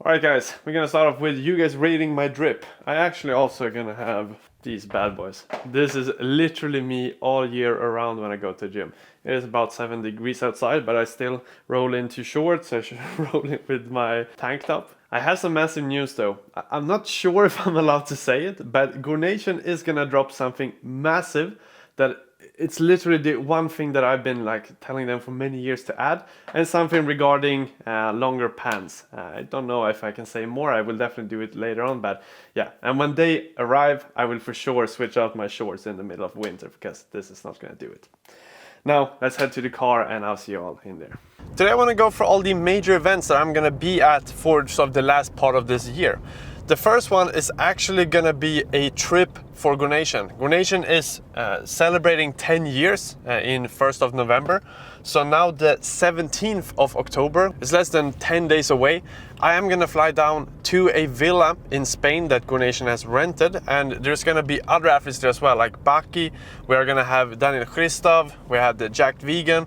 Alright guys, we're gonna start off with you guys rating my drip. I actually also gonna have these bad boys. This is literally me all year around when I go to the gym. It is about 7 degrees outside, but I still roll into shorts. I should roll in with my tank top. I have some massive news though. I'm not sure if I'm allowed to say it, but Nation is gonna drop something massive that it's literally the one thing that I've been like telling them for many years to add, and something regarding longer pants. I don't know if I can say more. I will definitely do it later on, but yeah. And when they arrive, I will for sure switch out my shorts in the middle of winter because this is not going to do it. Now let's head to the car and I'll see you all in there. Today I want to go for all the major events that I'm going to be at for sort of the last part of this year. The first one is actually going to be a trip for Nation. Nation is celebrating 10 years in 1st of November. So now the 17th of October is less than 10 days away. I am going to fly down to a villa in Spain that Nation has rented, and there's going to be other athletes there as well, like Baki. We are going to have Daniel Christov, we have the Jacked Vegan.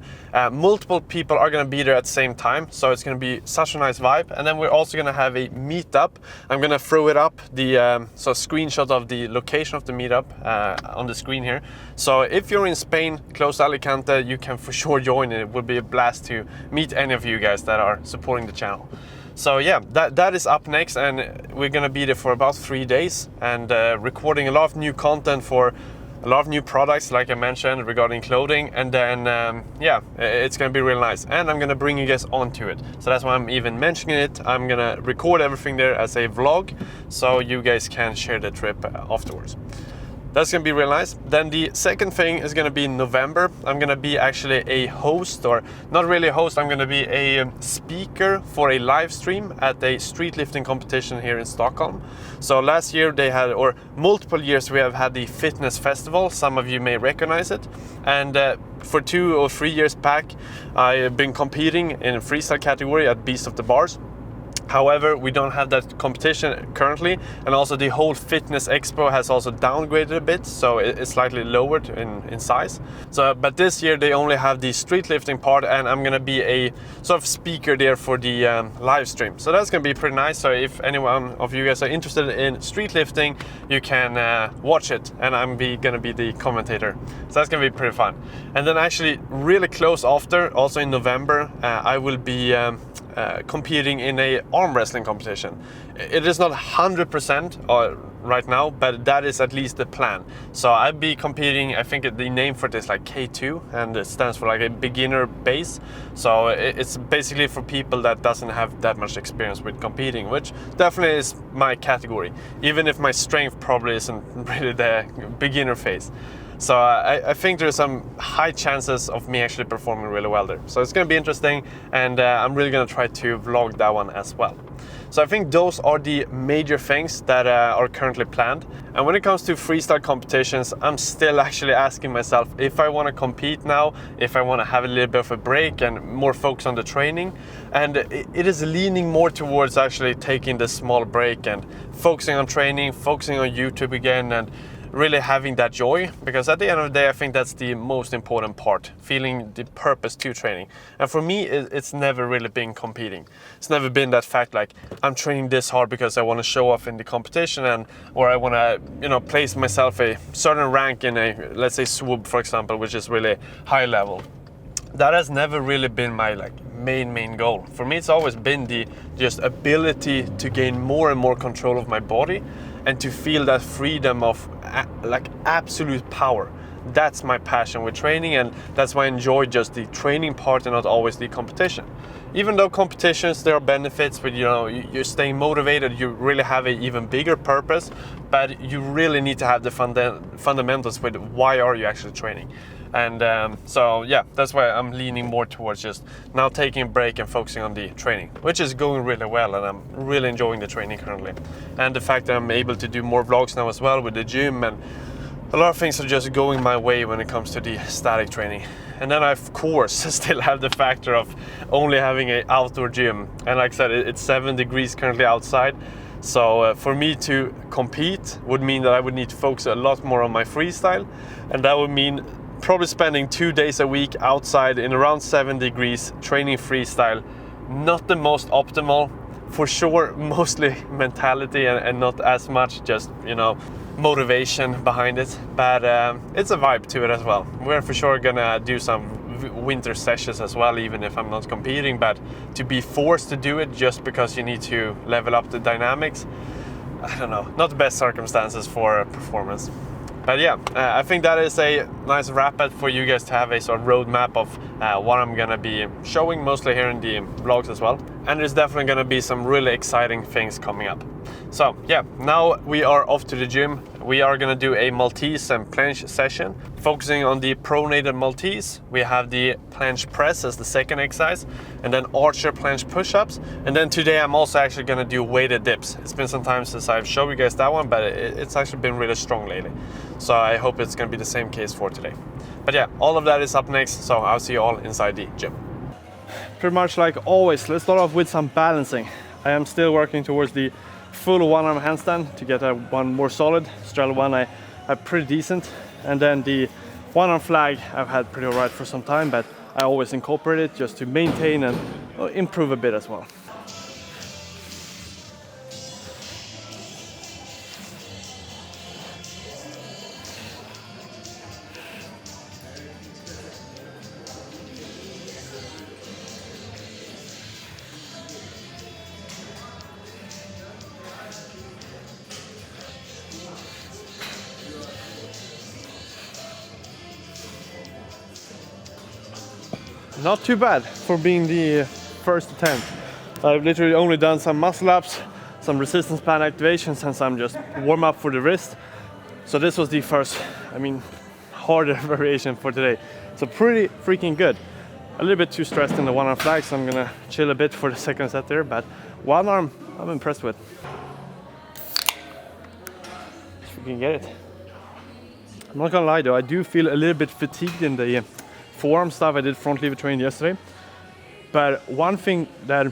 Multiple people are going to be there at the same time, so it's going to be such a nice vibe. And then we're also going to have a meetup. I'm going to throw it up, the screenshot of the location of the meetup on the screen here. So if you're in Spain, close to Alicante, you can for sure join. It would be a blast to meet any of you guys that are supporting the channel. So yeah, that is up next, and we're gonna be there for about 3 days and recording a lot of new content for a lot of new products, like I mentioned, regarding clothing. And then yeah, it's gonna be real nice, and I'm gonna bring you guys onto it. So that's why I'm even mentioning it. I'm gonna record everything there as a vlog, so you guys can share the trip afterwards. That's gonna be real nice. Then the second thing is gonna be in November. I'm gonna be actually a host, or not really a host, I'm gonna be a speaker for a live stream at a street lifting competition here in Stockholm. So last year they had, or multiple years we have had the fitness festival. Some of you may recognize it. And for 2 or 3 years back, I've been competing in a freestyle category at Beast of the Bars. However, we don't have that competition currently, and also the whole fitness expo has also downgraded a bit, so it's slightly lowered in size. So, but this year they only have the street lifting part, and I'm gonna be a sort of speaker there for the live stream. So that's gonna be pretty nice. So if anyone of you guys are interested in street lifting, you can watch it, and I'm gonna be the commentator. So that's gonna be pretty fun. And then actually really close after, also in November, I will be competing in a arm wrestling competition. It is not 100% right now, but that is at least the plan. So I'll be competing, I think the name for this is like K2, and it stands for like a beginner base. So it's basically for people that doesn't have that much experience with competing, which definitely is my category, even if my strength probably isn't really the beginner phase. So I think there's some high chances of me actually performing really well there. So it's going to be interesting, and I'm really going to try to vlog that one as well. So I think those are the major things that are currently planned. And when it comes to freestyle competitions, I'm still actually asking myself if I want to compete now, if I want to have a little bit of a break and more focus on the training. And it is leaning more towards actually taking the small break and focusing on training, focusing on YouTube again, and really having that joy, because at the end of the day I think that's the most important part, feeling the purpose to training. And for me it's never really been competing. It's never been that fact like I'm training this hard because I want to show off in the competition, and or I want to, you know, place myself a certain rank in a, let's say swoop for example, which is really high level. That has never really been my like main goal. For me it's always been the just ability to gain more and more control of my body and to feel that freedom of like absolute power. That's my passion with training, and that's why I enjoy just the training part and not always the competition. Even though competitions, there are benefits with, you know, you're staying motivated, you really have an even bigger purpose, but you really need to have the fundamentals with why are you actually training. And so yeah, that's why I'm leaning more towards just now taking a break and focusing on the training, which is going really well, and I'm really enjoying the training currently. And the fact that I'm able to do more vlogs now as well with the gym, and a lot of things are just going my way when it comes to the static training. And then I of course still have the factor of only having an outdoor gym, and like I said, it's 7 degrees currently outside. So for me to compete would mean that I would need to focus a lot more on my freestyle, and that would mean probably spending 2 days a week outside in around 7 degrees training freestyle. Not the most optimal for sure mostly mentality and not as much just, you know, motivation behind it, but it's a vibe to it as well. We're for sure gonna do some winter sessions as well, even if I'm not competing, but to be forced to do it just because you need to level up the dynamics, I don't know, not the best circumstances for performance. But yeah, I think that is a nice wrap up for you guys to have a sort of roadmap of what I'm gonna be showing, mostly here in the vlogs as well. And there's definitely gonna be some really exciting things coming up. So yeah, now we are off to the gym. We are gonna do a maltese and planche session, focusing on the pronated maltese. We have the planche press as the second exercise, and then archer planche push-ups. And then today I'm also actually gonna do weighted dips. It's been some time since I've shown you guys that one, but it's actually been really strong lately. So I hope it's gonna be the same case for today. But yeah, all of that is up next, so I'll see you all inside the gym. Pretty much like always, let's start off with some balancing. I am still working towards the full one-arm handstand to get one more solid. Straddle one I have pretty decent, and then the one-arm flag I've had pretty alright for some time, but I always incorporate it just to maintain and improve a bit as well. Not too bad for being the first attempt. I've literally only done some muscle ups, some resistance band activations, and some just warm up for the wrist. So this was the first, harder variation for today. So pretty freaking good. A little bit too stressed in the one arm flag, so I'm gonna chill a bit for the second set there, but one arm I'm impressed with. If we can get it. I'm not gonna lie though, I do feel a little bit fatigued in the forearm stuff. I did front lever training yesterday, but one thing that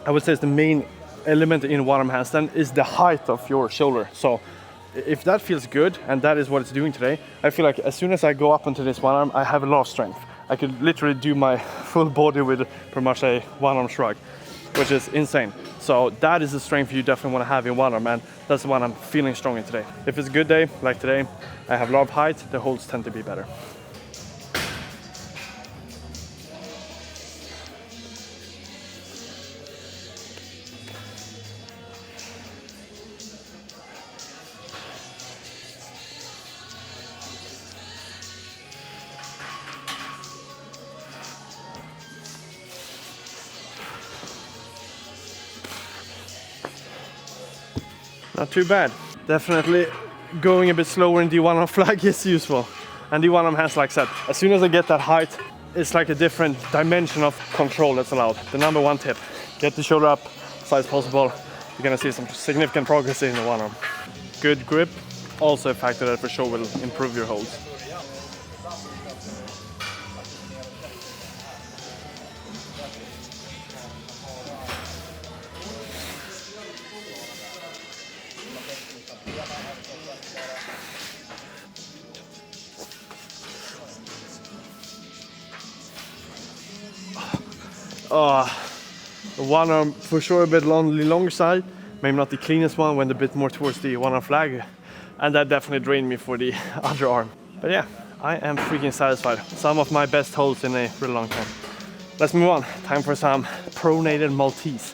I would say is the main element in one arm handstand is the height of your shoulder. So if that feels good, and that is what it's doing today, I feel like as soon as I go up into this one arm, I have a lot of strength. I could literally do my full body with pretty much a one arm shrug, which is insane. So that is the strength you definitely want to have in one arm, and that's the one I'm feeling strong in today. If it's a good day like today, I have a lot of height, the holds tend to be better. Not too bad. Definitely going a bit slower in the one arm flag is useful. And the one arm hands, like I said, as soon as I get that height, it's like a different dimension of control that's allowed. The number one tip, get the shoulder up as high as possible. You're gonna see some significant progress in the one arm. Good grip, also a factor that for sure will improve your holds. One arm for sure a bit on the longer side, maybe not the cleanest one, went a bit more towards the one arm flag, and that definitely drained me for the other arm. But yeah, I am freaking satisfied. Some of my best holds in a really long time. Let's move on. Time for some pronated maltese.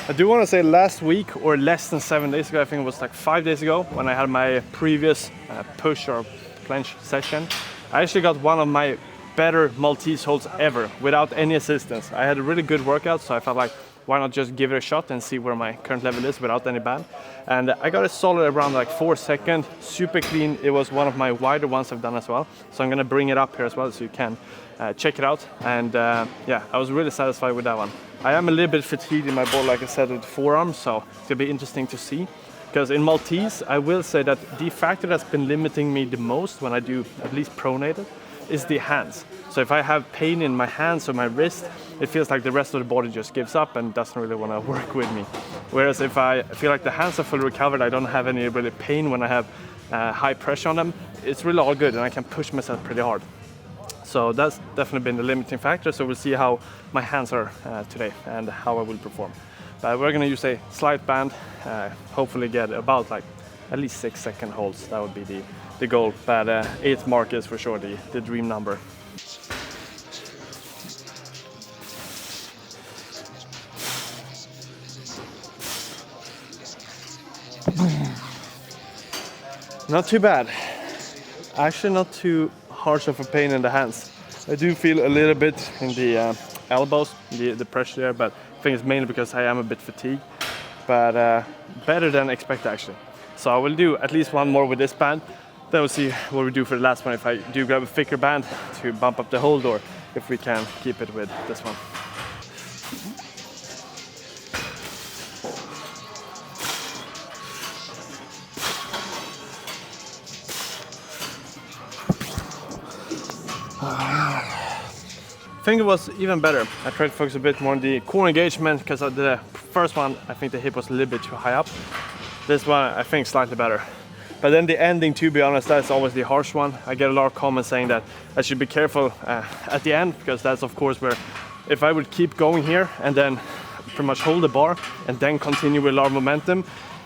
I do want to say last week, or less than 7 days ago, I think it was like 5 days ago, when I had my previous push or planche session, I actually got one of my better maltese holds ever without any assistance. I had a really good workout, so I felt like why not just give it a shot and see where my current level is without any band. And I got it solid around like 4 seconds, super clean. It was one of my wider ones I've done as well, so I'm gonna bring it up here as well so you can check it out. And yeah, I was really satisfied with that one. I am a little bit fatigued in my ball, like I said, with the forearm, so it's gonna be interesting to see. Because in maltese, I will say that the factor that's been limiting me the most when I do at least pronated is the hands. So if I have pain in my hands or my wrist, it feels like the rest of the body just gives up and doesn't really want to work with me. Whereas if I feel like the hands are fully recovered, I don't have any really pain when I have high pressure on them, it's really all good and I can push myself pretty hard. So that's definitely been the limiting factor. So we'll see how my hands are today and how I will perform. But we're gonna use a slight band, hopefully get about like at least 6-second holds. That would be the goal. But 8th mark is for sure the dream number. Not too bad. Actually not too harsh of a pain in the hands. I do feel a little bit in the elbows, the pressure there, but I think it's mainly because I am a bit fatigued. But better than expected actually. So I will do at least one more with this band. Then we'll see what we do for the last one, if I do grab a thicker band to bump up the hold, or if we can keep it with this one. I think it was even better. I tried to focus a bit more on the core engagement, because the first one, I think the hip was a little bit too high up. This one, I think, slightly better. But then the ending, to be honest, that's always the harsh one. I get a lot of comments saying that I should be careful at the end, because that's of course where, if I would keep going here and then pretty much hold the bar and then continue with a lot of momentum,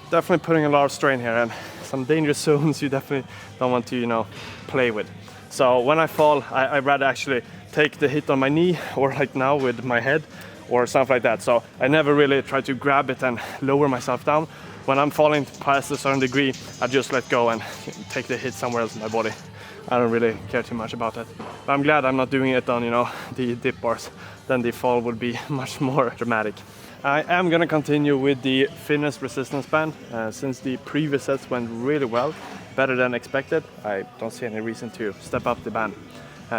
definitely putting a lot of strain here and some dangerous zones you definitely don't want to, you know, play with. So when I fall, I'd rather actually take the hit on my knee, or like now with my head or something like that. So I never really try to grab it and lower myself down. When I'm falling past a certain degree, I just let go and take the hit somewhere else in my body. I don't really care too much about that. But I'm glad I'm not doing it on, you know, the dip bars. Then the fall would be much more dramatic. I am gonna continue with the fitness resistance band. Since the previous sets went really well, better than expected, I don't see any reason to step up the band.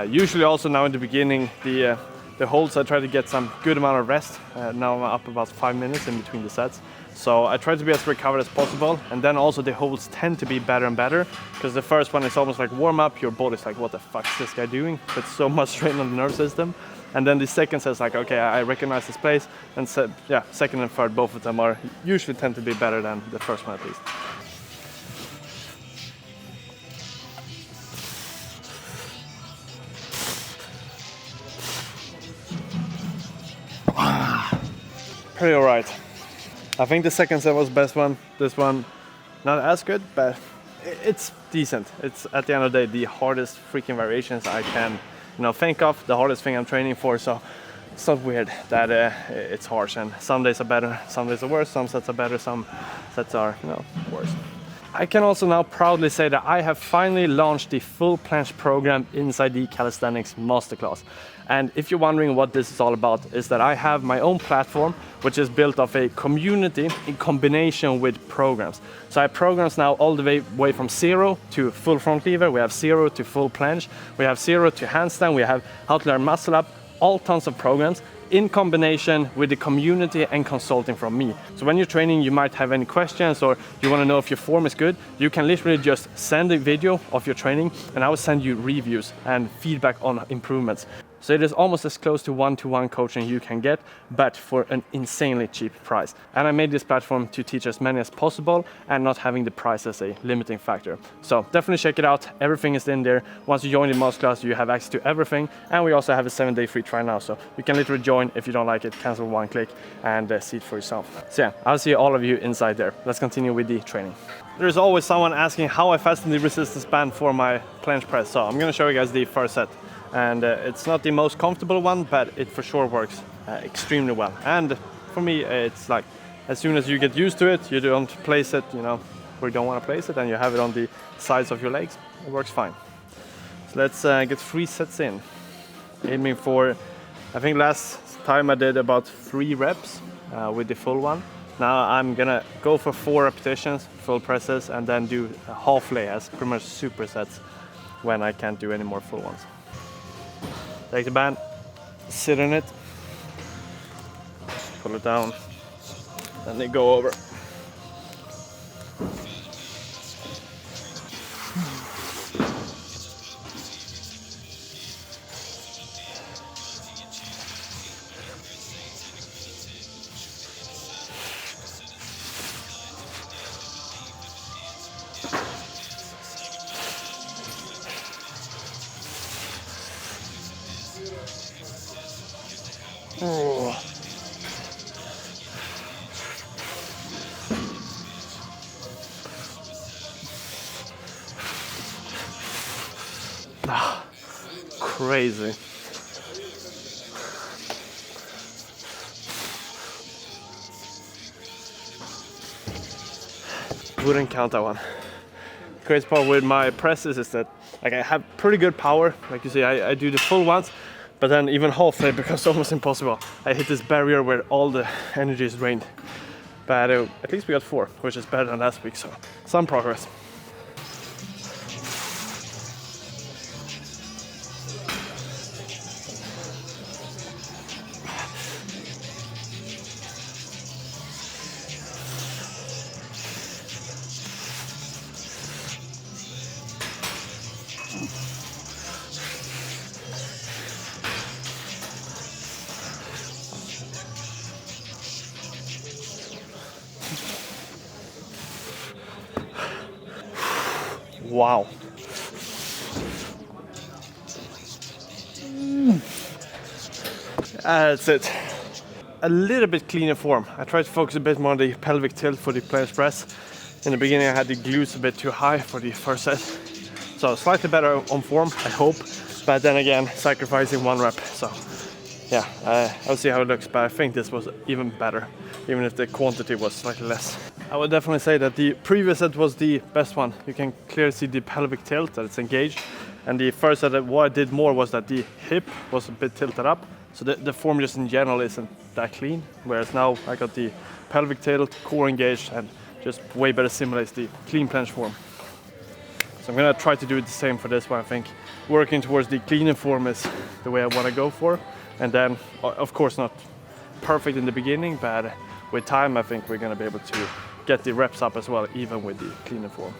Usually also now in the beginning, the holds, I try to get some good amount of rest. Now I'm up about 5 minutes in between the sets. So I try to be as recovered as possible, and then also the holds tend to be better and better, because the first one is almost like warm up, your body's like, what the fuck is this guy doing? Puts so much strain on the nerve system. And then the second says like, okay, I recognize this place, and so, yeah, second and third, both of them are usually tend to be better than the first one at least. Pretty alright. I think the second set was the best one. This one, not as good, but it's decent. It's at the end of the day the hardest freaking variations I can, you know, think of. The hardest thing I'm training for. So it's not weird that it's harsh. And some days are better, some days are worse. Some sets are better, some sets are, you know, worse. I can also now proudly say that I have finally launched the full planche program inside the Calisthenics Masterclass. And if you're wondering what this is all about, is that I have my own platform, which is built of a community in combination with programs. So I have programs now all the way from 0 to full front lever, we have 0 to full planche, we have 0 to handstand, we have how to learn muscle up, all tons of programs in combination with the community and consulting from me. So when you're training, you might have any questions, or you want to know if your form is good, you can literally just send a video of your training and I will send you reviews and feedback on improvements. So it is almost as close to one-to-one coaching you can get, but for an insanely cheap price. And I made this platform to teach as many as possible and not having the price as a limiting factor. So definitely check it out. Everything is in there. Once you join the masterclass, you have access to everything. And we also have a 7-day free trial now. So you can literally join. If you don't like it, cancel one click and see it for yourself. So yeah, I'll see all of you inside there. Let's continue with the training. There's always someone asking how I fasten the resistance band for my planche press. So I'm gonna show you guys the first set. And it's not the most comfortable one, but it for sure works extremely well. And for me, it's like, as soon as you get used to it, you don't place it, you know, where you don't want to place it, and you have it on the sides of your legs, it works fine. So let's get 3 sets in. Aiming for, I think last time I did about 3 reps with the full one. Now I'm gonna go for 4 repetitions, full presses, and then do a half lay as pretty much supersets when I can't do any more full ones. Take the band, sit in it, pull it down, and then go over. Crazy. Wouldn't count that one. Crazy part with my presses is that like I have pretty good power. Like you see, I do the full ones, but then even halfway becomes almost impossible. I hit this barrier where all the energy is drained. But at least we got 4, which is better than last week, so some progress. Wow. That's it. A little bit cleaner form. I tried to focus a bit more on the pelvic tilt for the planche press. In the beginning I had the glutes a bit too high for the first set. So slightly better on form, I hope. But then again, sacrificing 1 rep. So yeah, I'll see how it looks. But I think this was even better, even if the quantity was slightly less. I would definitely say that the previous set was the best one. You can clearly see the pelvic tilt, that it's engaged. And the first set, what I did more was that the hip was a bit tilted up. So the form just in general isn't that clean. Whereas now I got the pelvic tilt, core engaged, and just way better simulates the clean planche form. So I'm gonna try to do it the same for this one. I think working towards the cleaner form is the way I wanna go for. And then, of course, not perfect in the beginning, but with time I think we're gonna be able to get the reps up as well, even with the cleaner form.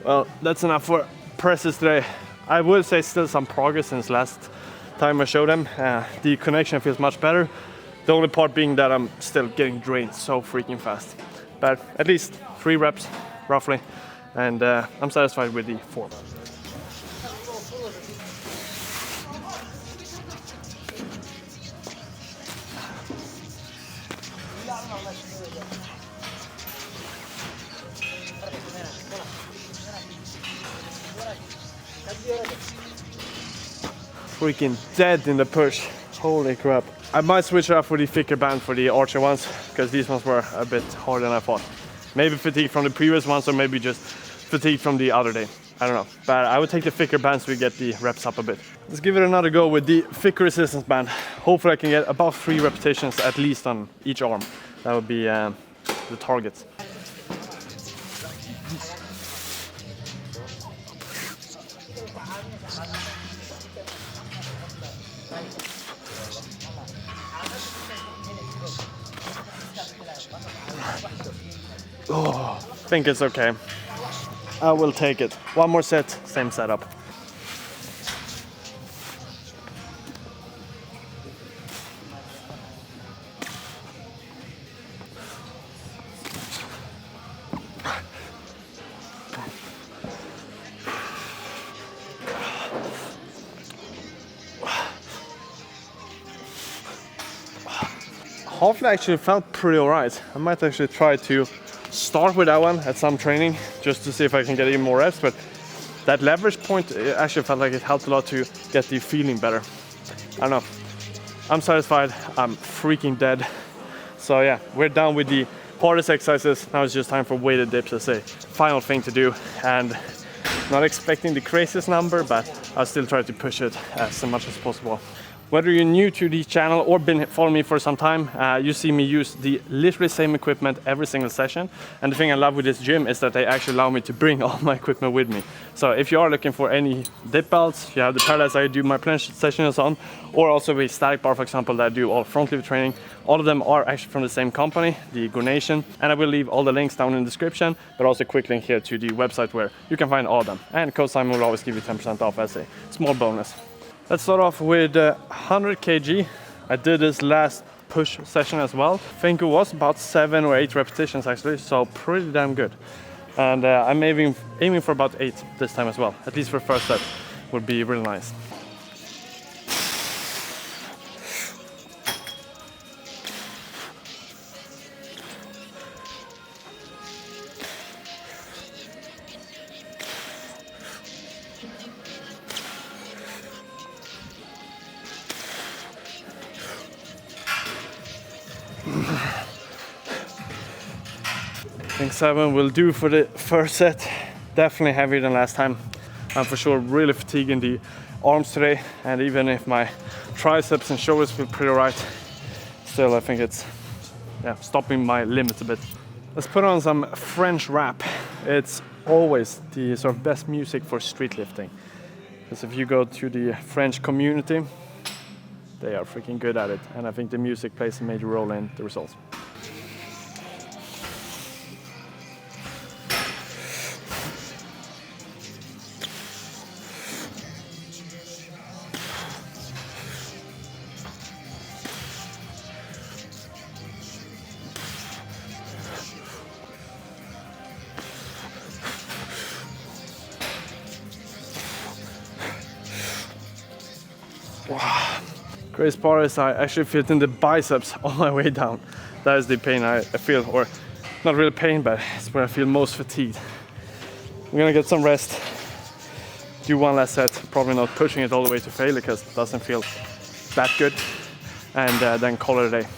Well, that's enough for presses today. I would say still some progress since last time I showed them. The connection feels much better. The only part being that I'm still getting drained so freaking fast. But at least 3 reps, roughly, and I'm satisfied with the form. Freaking dead in the push. Holy crap. I might switch it up for the thicker band for the archer ones, because these ones were a bit harder than I thought. Maybe fatigue from the previous ones, or maybe just fatigue from the other day. I don't know. But I would take the thicker bands to get the reps up a bit. Let's give it another go with the thicker resistance band. Hopefully I can get about 3 repetitions at least on each arm. That would be the target. Oh, I think it's okay. I will take it. 1 more set, same setup. Halfway actually felt pretty alright. I might actually try to start with that one at some training just to see if I can get even more reps, but that leverage point, it actually felt like it helped a lot to get the feeling better. I don't know. I'm satisfied. I'm freaking dead. So yeah, we're done with the hardest exercises. Now it's just time for weighted dips as a final thing to do. And not expecting the craziest number, but I'll still try to push it as much as possible. Whether you're new to the channel or been following me for some time, you see me use the literally same equipment every single session. And the thing I love with this gym is that they actually allow me to bring all my equipment with me. So if you are looking for any dip belts, you have the parallels I do my planche sessions on, or also with static bar, for example, that I do all front lever training. All of them are actually from the same company, the Nation. And I will leave all the links down in the description, but also a quick link here to the website where you can find all of them. And Code Simon will always give you 10% off as a small bonus. Let's start off with 100 kg. I did this last push session as well. I think it was about 7 or 8 repetitions actually, so pretty damn good. And I'm aiming for about 8 this time as well. At least for first set would be really nice. I think 7 will do for the first set. Definitely heavier than last time. I'm for sure really fatiguing the arms today, and even if my triceps and shoulders feel pretty right, still I think it's stopping my limits a bit. Let's put on some French rap. It's always the sort of best music for street lifting. Because if you go to the French community, they are freaking good at it, and I think the music plays a major role in the results. Wow. Crazy part is I actually feel it in the biceps all my way down. That is the pain I feel, or not really pain, but it's where I feel most fatigued. I'm gonna get some rest, do one last set, probably not pushing it all the way to failure because it doesn't feel that good, and then call it a day.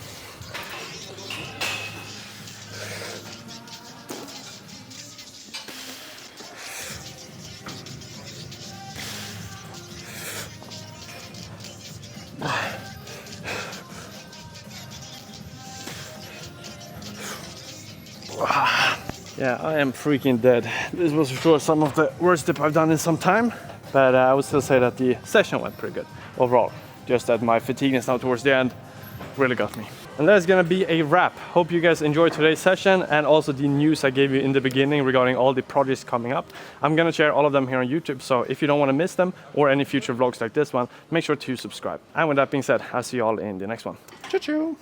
Yeah, I am freaking dead. This was for sure some of the worst dip I've done in some time, but I would still say that the session went pretty good overall. Just that my fatigueness now towards the end really got me. And that's gonna be a wrap. Hope you guys enjoyed today's session and also the news I gave you in the beginning regarding all the projects coming up. I'm gonna share all of them here on YouTube, so if you don't want to miss them or any future vlogs like this one, make sure to subscribe. And with that being said, I'll see you all in the next one. Choo-choo!